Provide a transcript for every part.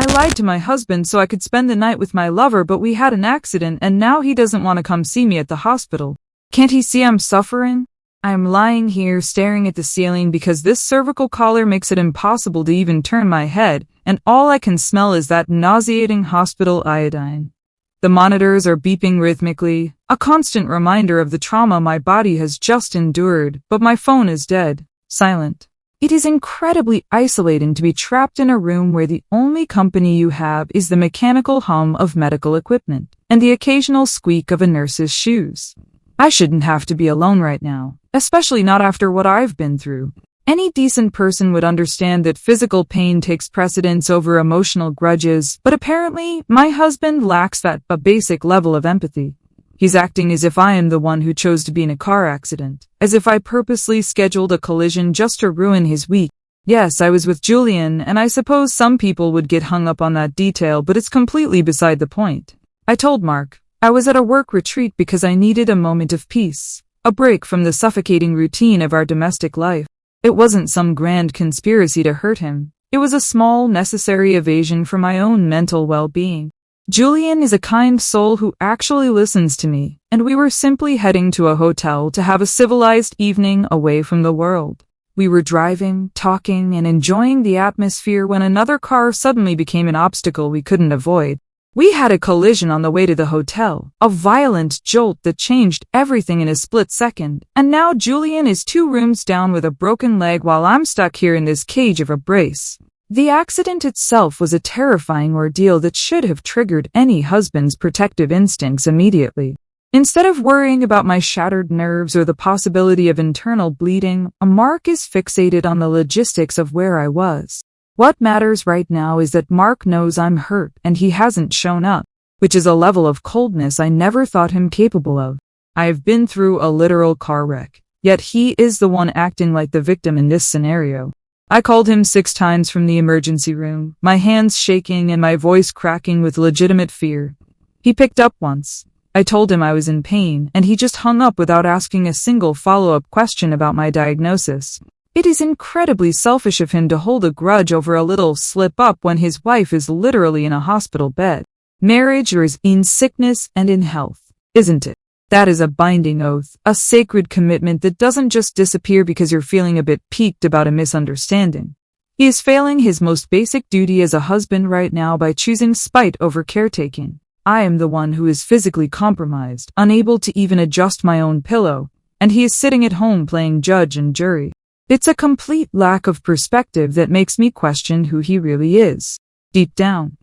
I lied to my husband so I could spend the night with my lover, but we had an accident and now he doesn't want to come see me at the hospital. Can't he see I'm suffering? I'm lying here staring at the ceiling because this cervical collar makes it impossible to even turn my head, and all I can smell is that nauseating hospital iodine. The monitors are beeping rhythmically, a constant reminder of the trauma my body has just endured, but my phone is dead, silent. It is incredibly isolating to be trapped in a room where the only company you have is the mechanical hum of medical equipment and the occasional squeak of a nurse's shoes. I shouldn't have to be alone right now, especially not after what I've been through. Any decent person would understand that physical pain takes precedence over emotional grudges, but apparently my husband lacks that basic level of empathy. He's acting as if I am the one who chose to be in a car accident, as if I purposely scheduled a collision just to ruin his week. Yes, I was with Julian, and I suppose some people would get hung up on that detail, but it's completely beside the point. I told Mark I was at a work retreat because I needed a moment of peace, a break from the suffocating routine of our domestic life. It wasn't some grand conspiracy to hurt him. It was a small, necessary evasion for my own mental well-being. Julian is a kind soul who actually listens to me, and we were simply heading to a hotel to have a civilized evening away from the world. We were driving, talking, and enjoying the atmosphere when another car suddenly became an obstacle we couldn't avoid. We had a collision on the way to the hotel, a violent jolt that changed everything in a split second, and now Julian is 2 rooms down with a broken leg while I'm stuck here in this cage of a brace. The accident itself was a terrifying ordeal that should have triggered any husband's protective instincts immediately. Instead of worrying about my shattered nerves or the possibility of internal bleeding, Mark is fixated on the logistics of where I was. What matters right now is that Mark knows I'm hurt and he hasn't shown up, which is a level of coldness I never thought him capable of. I've been through a literal car wreck, yet he is the one acting like the victim in this scenario. I called him 6 times from the emergency room, my hands shaking and my voice cracking with legitimate fear. He picked up once. I told him I was in pain, and he just hung up without asking a single follow-up question about my diagnosis. It is incredibly selfish of him to hold a grudge over a little slip-up when his wife is literally in a hospital bed. Marriage is in sickness and in health, isn't it? That is a binding oath, a sacred commitment that doesn't just disappear because you're feeling a bit piqued about a misunderstanding. He is failing his most basic duty as a husband right now by choosing spite over caretaking. I am the one who is physically compromised, unable to even adjust my own pillow, and he is sitting at home playing judge and jury. It's a complete lack of perspective that makes me question who he really is, deep down.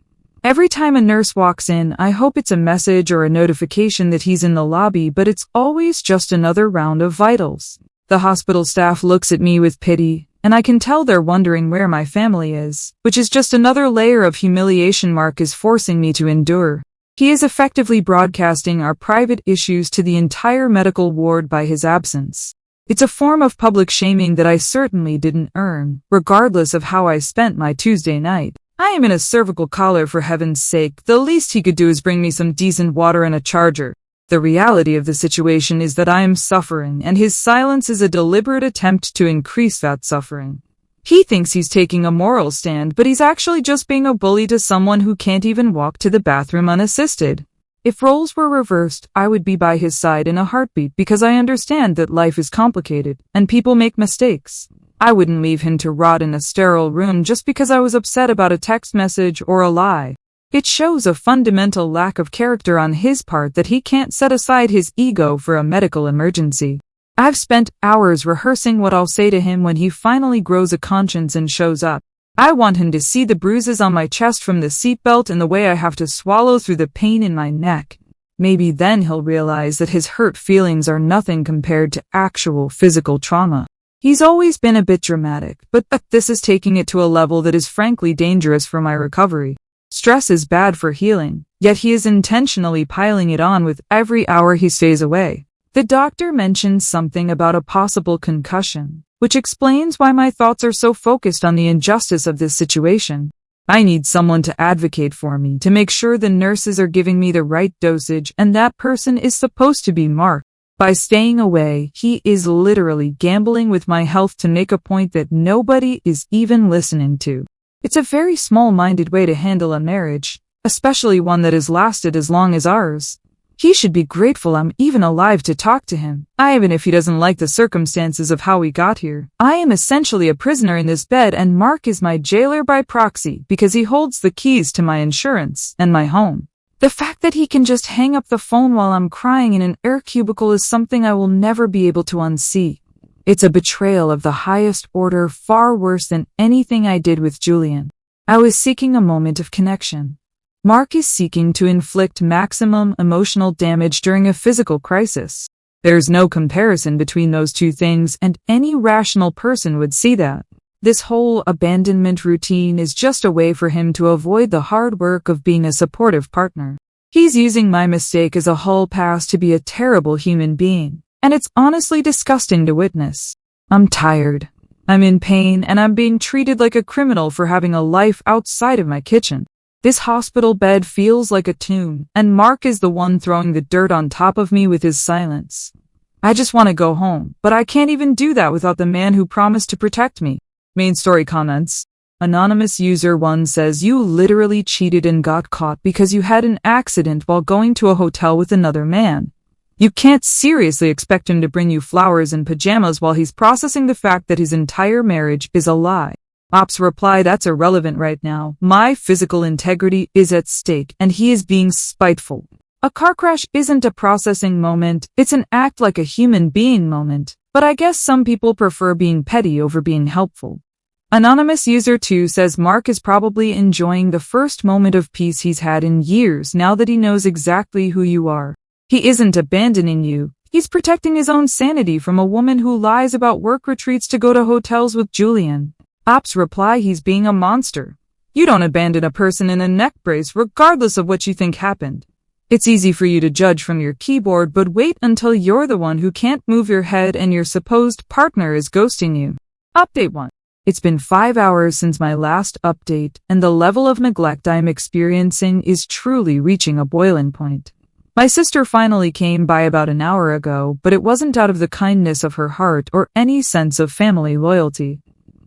Every time a nurse walks in, I hope it's a message or a notification that he's in the lobby, but it's always just another round of vitals. The hospital staff looks at me with pity, and I can tell they're wondering where my family is, which is just another layer of humiliation Mark is forcing me to endure. He is effectively broadcasting our private issues to the entire medical ward by his absence. It's a form of public shaming that I certainly didn't earn, regardless of how I spent my Tuesday night. I am in a cervical collar, for heaven's sake. The least he could do is bring me some decent water and a charger. The reality of the situation is that I am suffering, and his silence is a deliberate attempt to increase that suffering. He thinks he's taking a moral stand, but he's actually just being a bully to someone who can't even walk to the bathroom unassisted. If roles were reversed, I would be by his side in a heartbeat because I understand that life is complicated and people make mistakes. I wouldn't leave him to rot in a sterile room just because I was upset about a text message or a lie. It shows a fundamental lack of character on his part that he can't set aside his ego for a medical emergency. I've spent hours rehearsing what I'll say to him when he finally grows a conscience and shows up. I want him to see the bruises on my chest from the seatbelt and the way I have to swallow through the pain in my neck. Maybe then he'll realize that his hurt feelings are nothing compared to actual physical trauma. He's always been a bit dramatic, but this is taking it to a level that is frankly dangerous for my recovery. Stress is bad for healing, yet he is intentionally piling it on with every hour he stays away. The doctor mentions something about a possible concussion, which explains why my thoughts are so focused on the injustice of this situation. I need someone to advocate for me, to make sure the nurses are giving me the right dosage, and that person is supposed to be Mark. By staying away, he is literally gambling with my health to make a point that nobody is even listening to. It's a very small-minded way to handle a marriage, especially one that has lasted as long as ours. He should be grateful I'm even alive to talk to him, even if he doesn't like the circumstances of how we got here. I am essentially a prisoner in this bed, and Mark is my jailer by proxy because he holds the keys to my insurance and my home. The fact that he can just hang up the phone while I'm crying in an air cubicle is something I will never be able to unsee. It's a betrayal of the highest order, far worse than anything I did with Julian. I was seeking a moment of connection. Mark is seeking to inflict maximum emotional damage during a physical crisis. There's no comparison between those two things, and any rational person would see that. This whole abandonment routine is just a way for him to avoid the hard work of being a supportive partner. He's using my mistake as a hall pass to be a terrible human being. And it's honestly disgusting to witness. I'm tired. I'm in pain, and I'm being treated like a criminal for having a life outside of my kitchen. This hospital bed feels like a tomb, and Mark is the one throwing the dirt on top of me with his silence. I just want to go home, but I can't even do that without the man who promised to protect me. Main story comments. Anonymous user 1 says you literally cheated and got caught because you had an accident while going to a hotel with another man. You can't seriously expect him to bring you flowers and pajamas while he's processing the fact that his entire marriage is a lie. Ops reply, that's irrelevant right now. My physical integrity is at stake, and he is being spiteful. A car crash isn't a processing moment, it's an act like a human being moment. But I guess some people prefer being petty over being helpful. Anonymous user 2 says Mark is probably enjoying the first moment of peace he's had in years now that he knows exactly who you are. He isn't abandoning you. He's protecting his own sanity from a woman who lies about work retreats to go to hotels with Julian. Ops reply, he's being a monster. You don't abandon a person in a neck brace regardless of what you think happened. It's easy for you to judge from your keyboard, but wait until you're the one who can't move your head and your supposed partner is ghosting you. Update 1. It's been 5 hours since my last update, and the level of neglect I'm experiencing is truly reaching a boiling point. My sister finally came by about an hour ago, but it wasn't out of the kindness of her heart or any sense of family loyalty.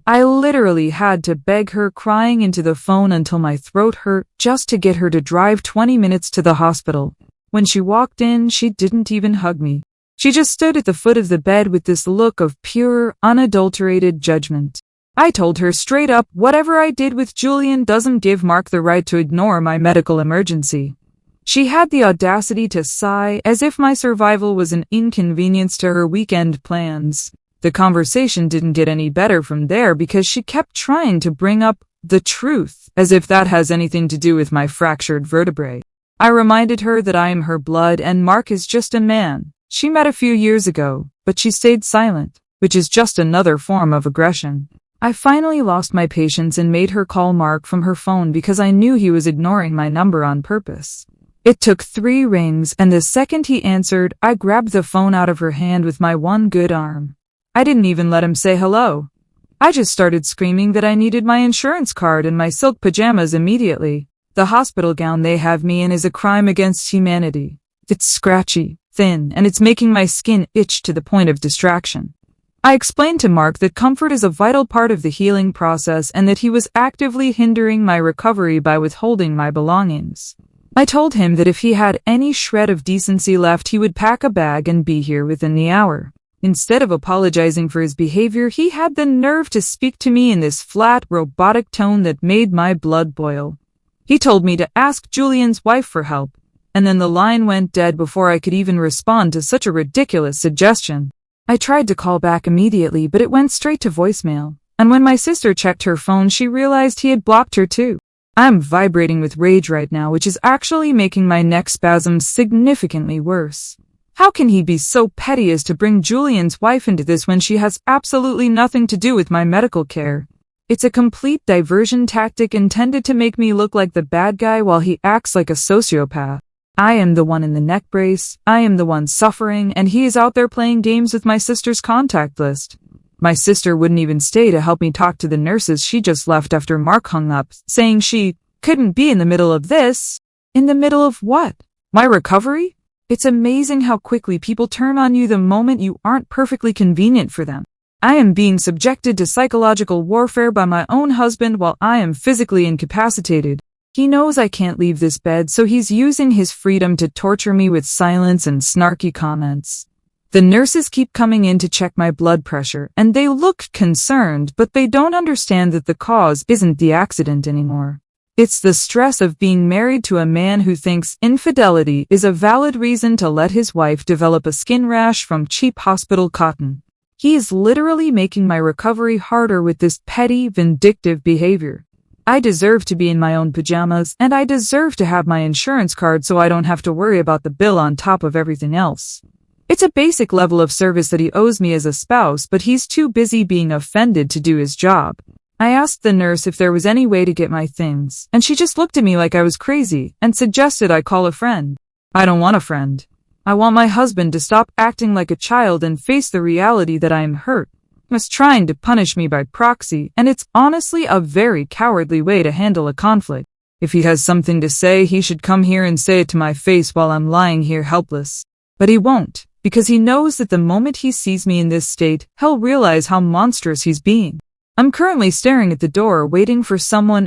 I literally had to beg her, crying into the phone until my throat hurt, just to get her to drive 20 minutes to the hospital. When she walked in, she didn't even hug me. She just stood at the foot of the bed with this look of pure, unadulterated judgment. I told her straight up, whatever I did with Julian doesn't give Mark the right to ignore my medical emergency. She had the audacity to sigh, as if my survival was an inconvenience to her weekend plans. The conversation didn't get any better from there because she kept trying to bring up the truth, as if that has anything to do with my fractured vertebrae. I reminded her that I am her blood and Mark is just a man she met a few years ago, but she stayed silent, which is just another form of aggression. I finally lost my patience and made her call Mark from her phone because I knew he was ignoring my number on purpose. It took 3 rings, and the second he answered, I grabbed the phone out of her hand with my one good arm. I didn't even let him say hello. I just started screaming that I needed my insurance card and my silk pajamas immediately. The hospital gown they have me in is a crime against humanity. It's scratchy, thin, and it's making my skin itch to the point of distraction. I explained to Mark that comfort is a vital part of the healing process and that he was actively hindering my recovery by withholding my belongings. I told him that if he had any shred of decency left, he would pack a bag and be here within the hour. Instead of apologizing for his behavior, he had the nerve to speak to me in this flat, robotic tone that made my blood boil. He told me to ask Julian's wife for help, and then the line went dead before I could even respond to such a ridiculous suggestion. I tried to call back immediately, but it went straight to voicemail, and when my sister checked her phone, she realized he had blocked her too. I'm vibrating with rage right now, which is actually making my neck spasms significantly worse. How can he be so petty as to bring Julian's wife into this when she has absolutely nothing to do with my medical care? It's a complete diversion tactic intended to make me look like the bad guy while he acts like a sociopath. I am the one in the neck brace, I am the one suffering, and he is out there playing games with my sister's contact list. My sister wouldn't even stay to help me talk to the nurses. She just left after Mark hung up, saying she couldn't be in the middle of this. In the middle of what? My recovery? It's amazing how quickly people turn on you the moment you aren't perfectly convenient for them. I am being subjected to psychological warfare by my own husband while I am physically incapacitated. He knows I can't leave this bed, so he's using his freedom to torture me with silence and snarky comments. The nurses keep coming in to check my blood pressure, and they look concerned, but they don't understand that the cause isn't the accident anymore. It's the stress of being married to a man who thinks infidelity is a valid reason to let his wife develop a skin rash from cheap hospital cotton. He is literally making my recovery harder with this petty, vindictive behavior. I deserve to be in my own pajamas, and I deserve to have my insurance card so I don't have to worry about the bill on top of everything else. It's a basic level of service that he owes me as a spouse, but he's too busy being offended to do his job. I asked the nurse if there was any way to get my things, and she just looked at me like I was crazy and suggested I call a friend. I don't want a friend. I want my husband to stop acting like a child and face the reality that I am hurt. He's trying to punish me by proxy, and it's honestly a very cowardly way to handle a conflict. If he has something to say, he should come here and say it to my face while I'm lying here helpless. But he won't, because he knows that the moment he sees me in this state, he'll realize how monstrous he's being. I'm currently staring at the door, waiting for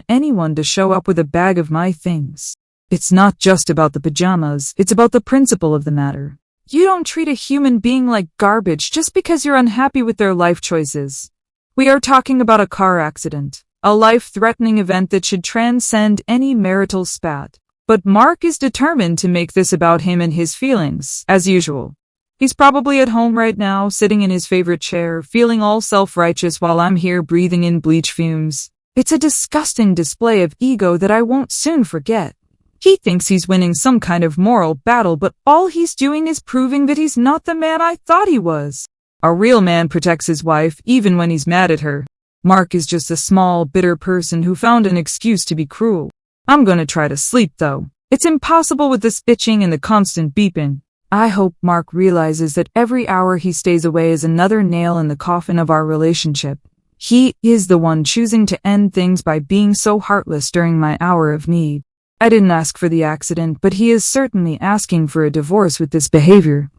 anyone to show up with a bag of my things. It's not just about the pajamas, it's about the principle of the matter. You don't treat a human being like garbage just because you're unhappy with their life choices. We are talking about a car accident, a life-threatening event that should transcend any marital spat. But Mark is determined to make this about him and his feelings, as usual. He's probably at home right now, sitting in his favorite chair, feeling all self-righteous while I'm here breathing in bleach fumes. It's a disgusting display of ego that I won't soon forget. He thinks he's winning some kind of moral battle, but all he's doing is proving that he's not the man I thought he was. A real man protects his wife, even when he's mad at her. Mark is just a small, bitter person who found an excuse to be cruel. I'm gonna try to sleep, though. It's impossible with this itching and the constant beeping. I hope Mark realizes that every hour he stays away is another nail in the coffin of our relationship. He is the one choosing to end things by being so heartless during my hour of need. I didn't ask for the accident, but he is certainly asking for a divorce with this behavior.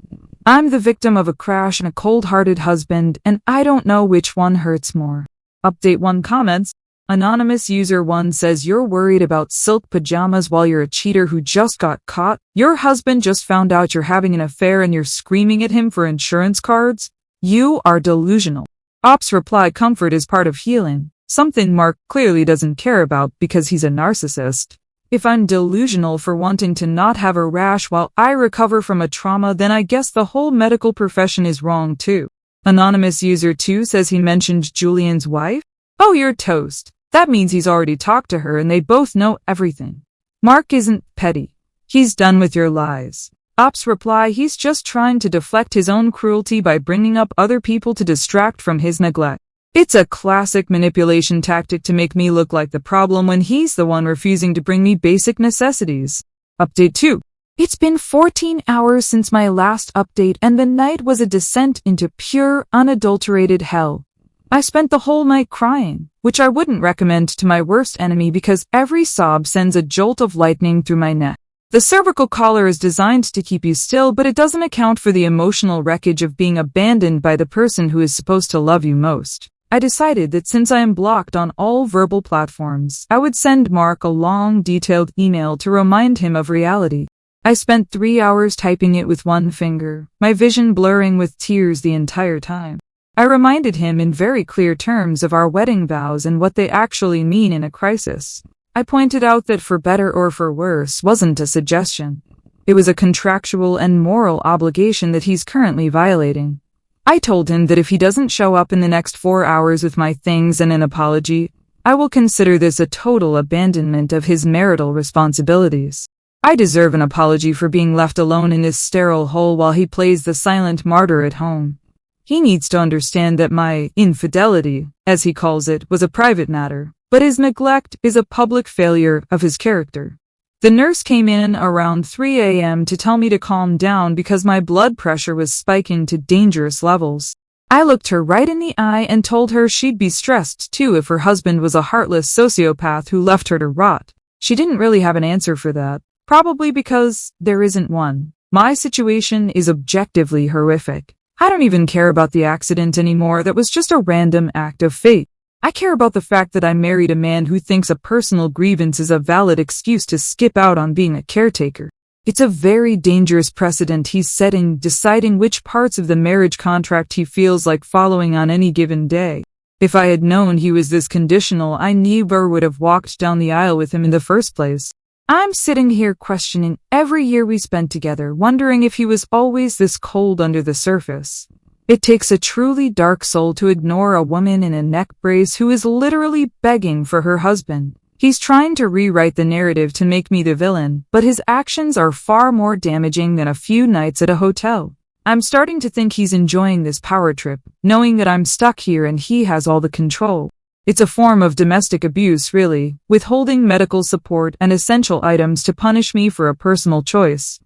I'm the victim of a crash and a cold-hearted husband, and I don't know which one hurts more. Update 1 comments. Anonymous user 1 says you're worried about silk pajamas while you're a cheater who just got caught. Your husband just found out you're having an affair and you're screaming at him for insurance cards. You are delusional. Ops reply comfort is part of healing, something Mark clearly doesn't care about because he's a narcissist. If I'm delusional for wanting to not have a rash while I recover from a trauma, then I guess the whole medical profession is wrong too. Anonymous user 2 says he mentioned Julian's wife. Oh, you're toast. That means he's already talked to her and they both know everything. Mark isn't petty. He's done with your lies. Ops reply he's just trying to deflect his own cruelty by bringing up other people to distract from his neglect. It's a classic manipulation tactic to make me look like the problem when he's the one refusing to bring me basic necessities. Update 2. It's been 14 hours since my last update and the night was a descent into pure, unadulterated hell. I spent the whole night crying, which I wouldn't recommend to my worst enemy because every sob sends a jolt of lightning through my neck. The cervical collar is designed to keep you still, but it doesn't account for the emotional wreckage of being abandoned by the person who is supposed to love you most. I decided that since I am blocked on all verbal platforms, I would send Mark a long, detailed email to remind him of reality. I spent 3 hours typing it with one finger, my vision blurring with tears the entire time. I reminded him in very clear terms of our wedding vows and what they actually mean in a crisis. I pointed out that for better or for worse wasn't a suggestion. It was a contractual and moral obligation that he's currently violating. I told him that if he doesn't show up in the next 4 hours with my things and an apology, I will consider this a total abandonment of his marital responsibilities. I deserve an apology for being left alone in this sterile hole while he plays the silent martyr at home. He needs to understand that my infidelity, as he calls it, was a private matter, but his neglect is a public failure of his character. The nurse came in around 3 a.m. to tell me to calm down because my blood pressure was spiking to dangerous levels. I looked her right in the eye and told her she'd be stressed too if her husband was a heartless sociopath who left her to rot. She didn't really have an answer for that, probably because there isn't one. My situation is objectively horrific. I don't even care about the accident anymore. That was just a random act of fate. I care about the fact that I married a man who thinks a personal grievance is a valid excuse to skip out on being a caretaker. It's a very dangerous precedent he's setting, deciding which parts of the marriage contract he feels like following on any given day. If I had known he was this conditional, I never would have walked down the aisle with him in the first place. I'm sitting here questioning every year we spent together, wondering if he was always this cold under the surface. It takes a truly dark soul to ignore a woman in a neck brace who is literally begging for her husband. He's trying to rewrite the narrative to make me the villain, but his actions are far more damaging than a few nights at a hotel. I'm starting to think he's enjoying this power trip, knowing that I'm stuck here and he has all the control. It's a form of domestic abuse, really, withholding medical support and essential items to punish me for a personal choice.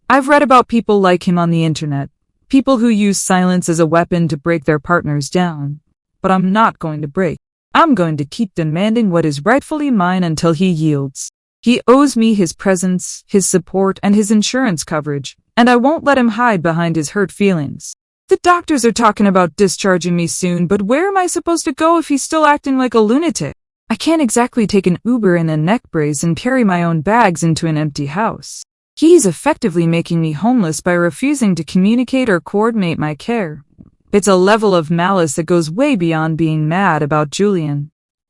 I've read about people like him on the internet. People who use silence as a weapon to break their partners down. But I'm not going to break. I'm going to keep demanding what is rightfully mine until he yields. He owes me his presence, his support, and his insurance coverage, and I won't let him hide behind his hurt feelings. The doctors are talking about discharging me soon, but where am I supposed to go if he's still acting like a lunatic? I can't exactly take an Uber in a neck brace and carry my own bags into an empty house. He's effectively making me homeless by refusing to communicate or coordinate my care. It's a level of malice that goes way beyond being mad about Julian.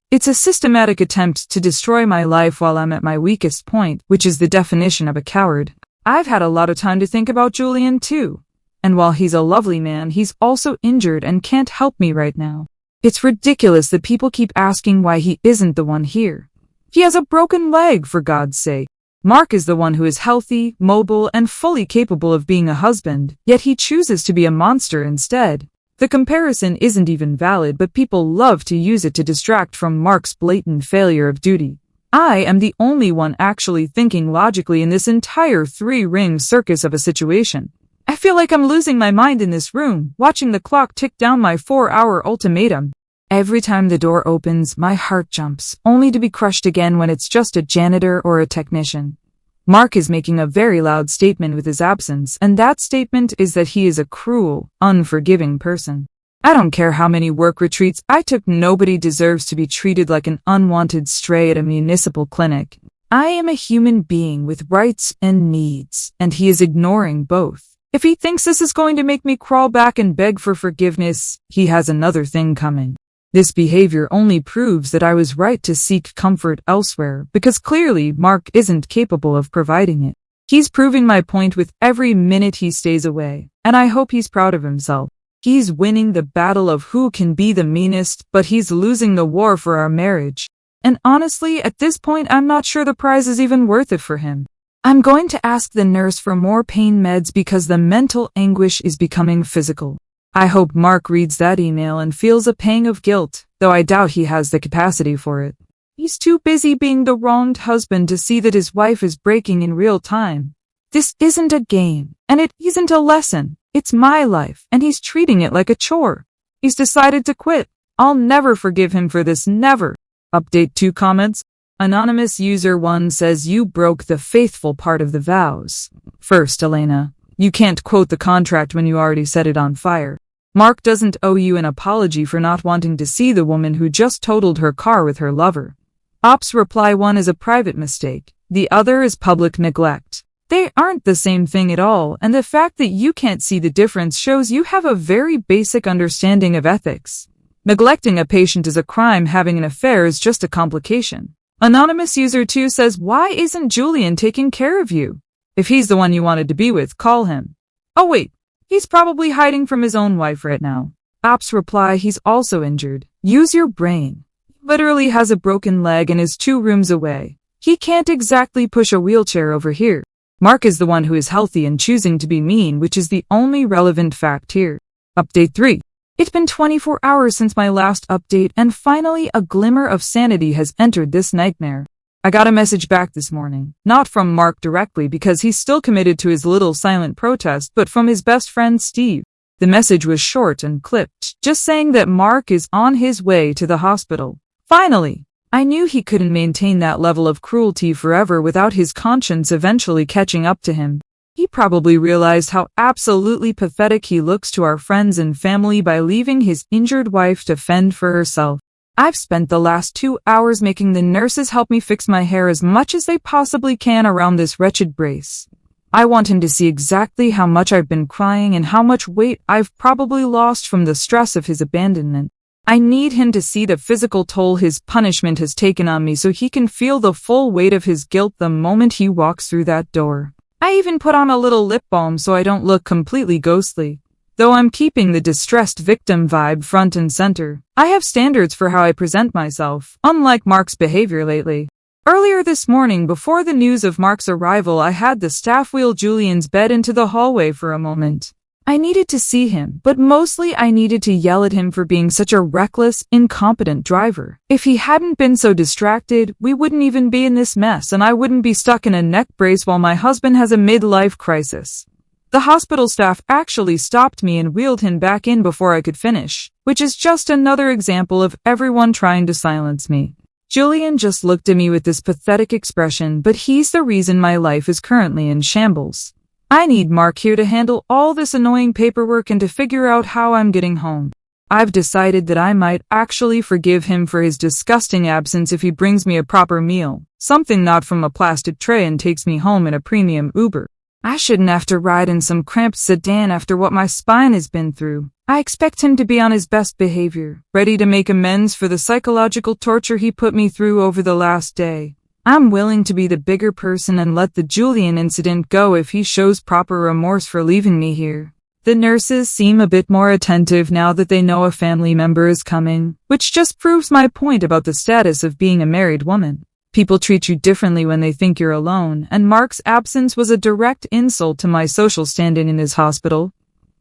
It's a systematic attempt to destroy my life while I'm at my weakest point, which is the definition of a coward. I've had a lot of time to think about Julian too. And while he's a lovely man, he's also injured and can't help me right now. It's ridiculous that people keep asking why he isn't the one here. He has a broken leg, for God's sake. Mark is the one who is healthy, mobile, and fully capable of being a husband, yet he chooses to be a monster instead. The comparison isn't even valid, but people love to use it to distract from Mark's blatant failure of duty. I am the only one actually thinking logically in this entire three-ring circus of a situation. I feel like I'm losing my mind in this room, watching the clock tick down my 4-hour ultimatum. Every time the door opens, my heart jumps, only to be crushed again when it's just a janitor or a technician. Mark is making a very loud statement with his absence, and that statement is that he is a cruel, unforgiving person. I don't care how many work retreats I took, nobody deserves to be treated like an unwanted stray at a municipal clinic. I am a human being with rights and needs, and he is ignoring both. If he thinks this is going to make me crawl back and beg for forgiveness, he has another thing coming. This behavior only proves that I was right to seek comfort elsewhere, because clearly Mark isn't capable of providing it. He's proving my point with every minute he stays away, and I hope he's proud of himself. He's winning the battle of who can be the meanest, but he's losing the war for our marriage. And honestly, at this point, I'm not sure the prize is even worth it for him. I'm going to ask the nurse for more pain meds because the mental anguish is becoming physical. I hope Mark reads that email and feels a pang of guilt, though I doubt he has the capacity for it. He's too busy being the wronged husband to see that his wife is breaking in real time. This isn't a game, and it isn't a lesson. It's my life, and he's treating it like a chore. He's decided to quit. I'll never forgive him for this, never. Update 2 comments. Anonymous user 1 says you broke the faithful part of the vows. First, Elena, you can't quote the contract when you already set it on fire. Mark doesn't owe you an apology for not wanting to see the woman who just totaled her car with her lover. Ops reply 1 is a private mistake. The other is public neglect. They aren't the same thing at all, and the fact that you can't see the difference shows you have a very basic understanding of ethics. Neglecting a patient is a crime, having an affair is just a complication. Anonymous user 2 says, why isn't Julian taking care of you? If he's the one you wanted to be with, call him. Oh wait, he's probably hiding from his own wife right now. Ops reply, he's also injured. Use your brain. He literally has a broken leg and is 2 rooms away. He can't exactly push a wheelchair over here. Mark is the one who is healthy and choosing to be mean, which is the only relevant fact here. Update 3. It's been 24 hours since my last update, and finally a glimmer of sanity has entered this nightmare. I got a message back this morning, not from Mark directly because he's still committed to his little silent protest, but from his best friend Steve. The message was short and clipped, just saying that Mark is on his way to the hospital. Finally! I knew he couldn't maintain that level of cruelty forever without his conscience eventually catching up to him. He probably realized how absolutely pathetic he looks to our friends and family by leaving his injured wife to fend for herself. I've spent the last 2 hours making the nurses help me fix my hair as much as they possibly can around this wretched brace. I want him to see exactly how much I've been crying and how much weight I've probably lost from the stress of his abandonment. I need him to see the physical toll his punishment has taken on me so he can feel the full weight of his guilt the moment he walks through that door. I even put on a little lip balm so I don't look completely ghostly. Though I'm keeping the distressed victim vibe front and center, I have standards for how I present myself, unlike Mark's behavior lately. Earlier this morning, before the news of Mark's arrival, I had the staff wheel Julian's bed into the hallway for a moment. I needed to see him, but mostly I needed to yell at him for being such a reckless, incompetent driver. If he hadn't been so distracted, we wouldn't even be in this mess and I wouldn't be stuck in a neck brace while my husband has a midlife crisis. The hospital staff actually stopped me and wheeled him back in before I could finish, which is just another example of everyone trying to silence me. Julian just looked at me with this pathetic expression, but he's the reason my life is currently in shambles. I need Mark here to handle all this annoying paperwork and to figure out how I'm getting home. I've decided that I might actually forgive him for his disgusting absence if he brings me a proper meal, something not from a plastic tray, and takes me home in a premium Uber. I shouldn't have to ride in some cramped sedan after what my spine has been through. I expect him to be on his best behavior, ready to make amends for the psychological torture he put me through over the last day. I'm willing to be the bigger person and let the Julian incident go if he shows proper remorse for leaving me here. The nurses seem a bit more attentive now that they know a family member is coming, which just proves my point about the status of being a married woman. People treat you differently when they think you're alone, and Mark's absence was a direct insult to my social standing in his hospital.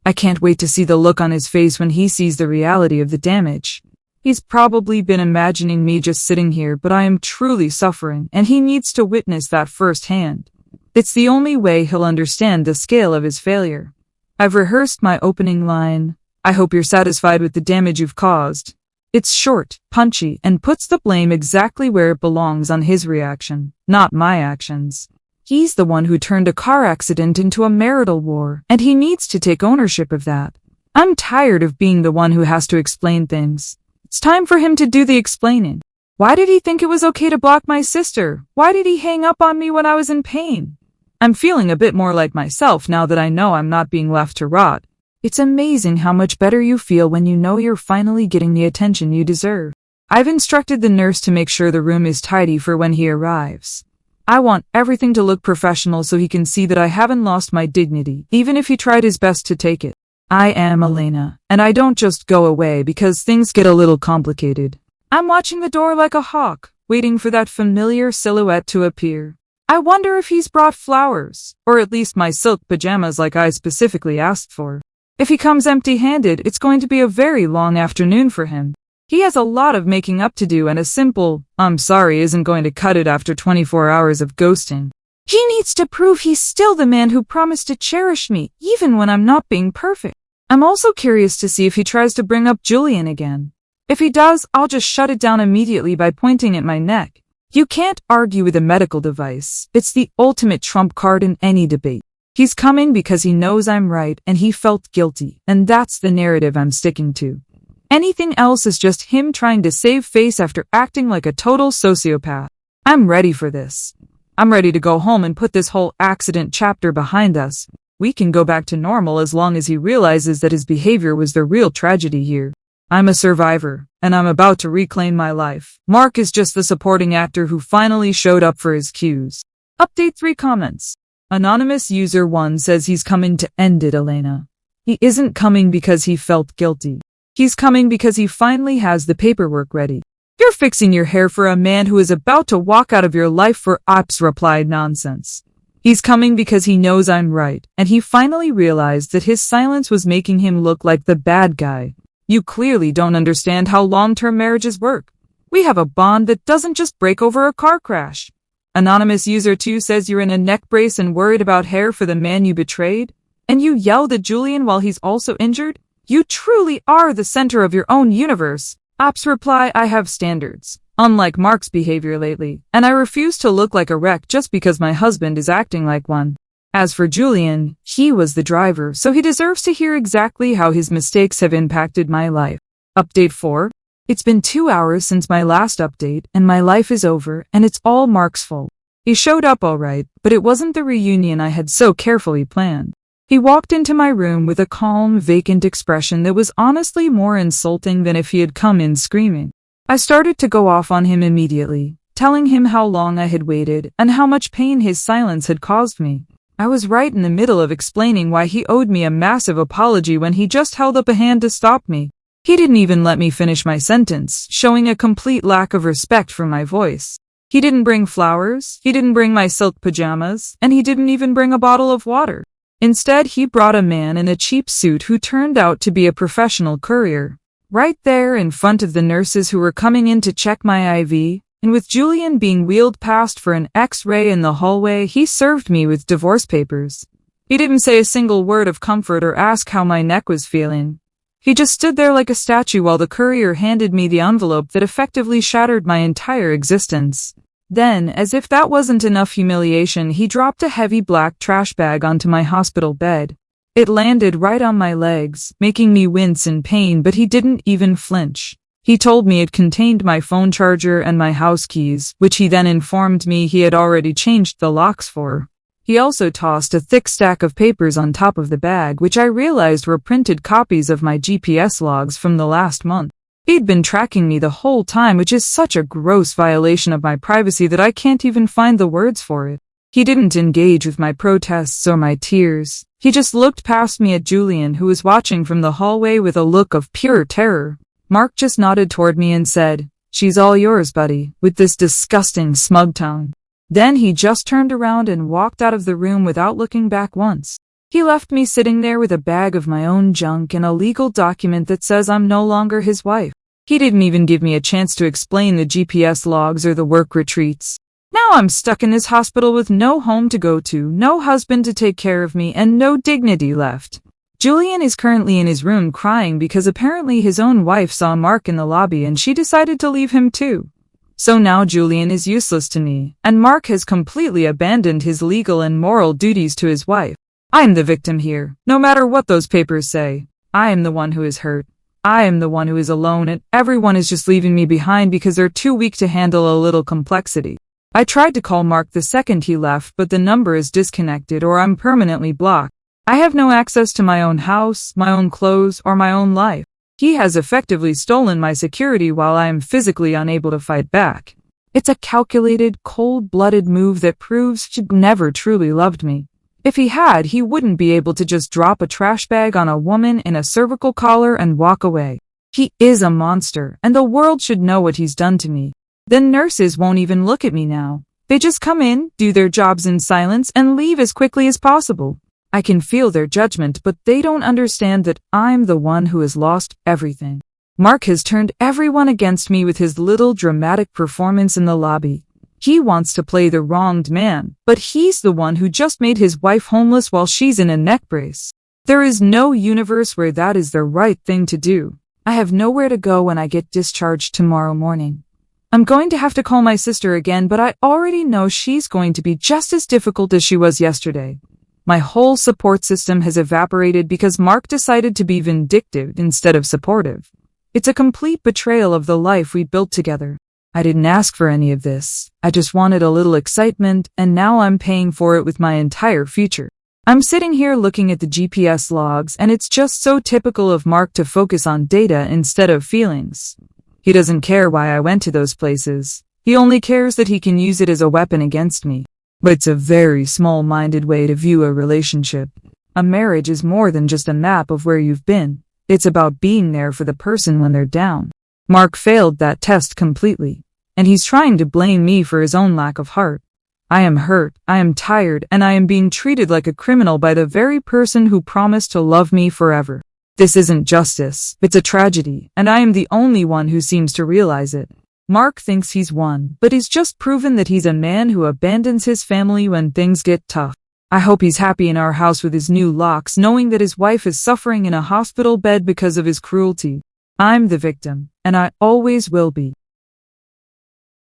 I can't wait to see the look on his face when he sees the reality of the damage. He's probably been imagining me just sitting here, but I am truly suffering, and he needs to witness that firsthand. It's the only way he'll understand the scale of his failure. I've rehearsed my opening line. I hope you're satisfied with the damage you've caused. It's short, punchy, and puts the blame exactly where it belongs on his reaction, not my actions. He's the one who turned a car accident into a marital war, and he needs to take ownership of that. I'm tired of being the one who has to explain things. It's time for him to do the explaining. Why did he think it was okay to block my sister? Why did he hang up on me when I was in pain? I'm feeling a bit more like myself now that I know I'm not being left to rot. It's amazing how much better you feel when you know you're finally getting the attention you deserve. I've instructed the nurse to make sure the room is tidy for when he arrives. I want everything to look professional so he can see that I haven't lost my dignity, even if he tried his best to take it. I am Elena, and I don't just go away because things get a little complicated. I'm watching the door like a hawk, waiting for that familiar silhouette to appear. I wonder if he's brought flowers, or at least my silk pajamas like I specifically asked for. If he comes empty-handed, it's going to be a very long afternoon for him. He has a lot of making up to do, and a simple, "I'm sorry" isn't going to cut it after 24 hours of ghosting. He needs to prove he's still the man who promised to cherish me, even when I'm not being perfect. I'm also curious to see if he tries to bring up Julian again. If he does, I'll just shut it down immediately by pointing at my neck. You can't argue with a medical device. It's the ultimate trump card in any debate. He's coming because he knows I'm right and he felt guilty, and that's the narrative I'm sticking to. Anything else is just him trying to save face after acting like a total sociopath. I'm ready for this. I'm ready to go home and put this whole accident chapter behind us. We can go back to normal as long as he realizes that his behavior was the real tragedy here. I'm a survivor, and I'm about to reclaim my life. Mark is just the supporting actor who finally showed up for his cues. Update 3 comments. Anonymous user 1 says he's coming to end it, Elena. He isn't coming because he felt guilty. He's coming because he finally has the paperwork ready. You're fixing your hair for a man who is about to walk out of your life for ops, replied nonsense. He's coming because he knows I'm right, and he finally realized that his silence was making him look like the bad guy. You clearly don't understand how long-term marriages work. We have a bond that doesn't just break over a car crash. Anonymous user 2 says you're in a neck brace and worried about hair for the man you betrayed, and you yelled at Julian while he's also injured? You truly are the center of your own universe. Ops reply, I have standards, unlike Mark's behavior lately, and I refuse to look like a wreck just because my husband is acting like one. As for Julian, he was the driver, so he deserves to hear exactly how his mistakes have impacted my life. Update 4. It's been 2 hours since my last update, and my life is over, and it's all Mark's fault. He showed up all right, but it wasn't the reunion I had so carefully planned. He walked into my room with a calm, vacant expression that was honestly more insulting than if he had come in screaming. I started to go off on him immediately, telling him how long I had waited and how much pain his silence had caused me. I was right in the middle of explaining why he owed me a massive apology when he just held up a hand to stop me. He didn't even let me finish my sentence, showing a complete lack of respect for my voice. He didn't bring flowers, he didn't bring my silk pajamas, and he didn't even bring a bottle of water. Instead, he brought a man in a cheap suit who turned out to be a professional courier. Right there in front of the nurses who were coming in to check my IV, and with Julian being wheeled past for an X-ray in the hallway, he served me with divorce papers. He didn't say a single word of comfort or ask how my neck was feeling. He just stood there like a statue while the courier handed me the envelope that effectively shattered my entire existence. Then, as if that wasn't enough humiliation, he dropped a heavy black trash bag onto my hospital bed. It landed right on my legs, making me wince in pain, but he didn't even flinch. He told me it contained my phone charger and my house keys, which he then informed me he had already changed the locks for. He also tossed a thick stack of papers on top of the bag, which I realized were printed copies of my GPS logs from the last month. He'd been tracking me the whole time, which is such a gross violation of my privacy that I can't even find the words for it. He didn't engage with my protests or my tears. He just looked past me at Julian, who was watching from the hallway with a look of pure terror. Mark just nodded toward me and said, "She's all yours, buddy," with this disgusting smug tone. Then he just turned around and walked out of the room without looking back once. He left me sitting there with a bag of my own junk and a legal document that says I'm no longer his wife. He didn't even give me a chance to explain the GPS logs or the work retreats. Now I'm stuck in this hospital with no home to go to, no husband to take care of me, and no dignity left. Julian is currently in his room crying because apparently his own wife saw Mark in the lobby and she decided to leave him too. So now Julian is useless to me, and Mark has completely abandoned his legal and moral duties to his wife. I'm the victim here, no matter what those papers say. I am the one who is hurt. I am the one who is alone, and everyone is just leaving me behind because they're too weak to handle a little complexity. I tried to call Mark the second he left, but the number is disconnected or I'm permanently blocked. I have no access to my own house, my own clothes, or my own life. He has effectively stolen my security while I am physically unable to fight back. It's a calculated, cold-blooded move that proves he'd never truly loved me. If he had, he wouldn't be able to just drop a trash bag on a woman in a cervical collar and walk away. He is a monster, and the world should know what he's done to me. The nurses won't even look at me now. They just come in, do their jobs in silence, and leave as quickly as possible. I can feel their judgment, but they don't understand that I'm the one who has lost everything. Mark has turned everyone against me with his little dramatic performance in the lobby. He wants to play the wronged man, but he's the one who just made his wife homeless while she's in a neck brace. There is no universe where that is the right thing to do. I have nowhere to go when I get discharged tomorrow morning. I'm going to have to call my sister again, but I already know she's going to be just as difficult as she was yesterday. My whole support system has evaporated because Mark decided to be vindictive instead of supportive. It's a complete betrayal of the life we built together. I didn't ask for any of this. I just wanted a little excitement, and now I'm paying for it with my entire future. I'm sitting here looking at the GPS logs, and it's just so typical of Mark to focus on data instead of feelings. He doesn't care why I went to those places. He only cares that he can use it as a weapon against me. But it's a very small-minded way to view a relationship. A marriage is more than just a map of where you've been. It's about being there for the person when they're down. Mark failed that test completely, and he's trying to blame me for his own lack of heart. I am hurt, I am tired, and I am being treated like a criminal by the very person who promised to love me forever. This isn't justice, it's a tragedy, and I am the only one who seems to realize it. Mark thinks he's won, but he's just proven that he's a man who abandons his family when things get tough. I hope he's happy in our house with his new locks, knowing that his wife is suffering in a hospital bed because of his cruelty. I'm the victim, and I always will be.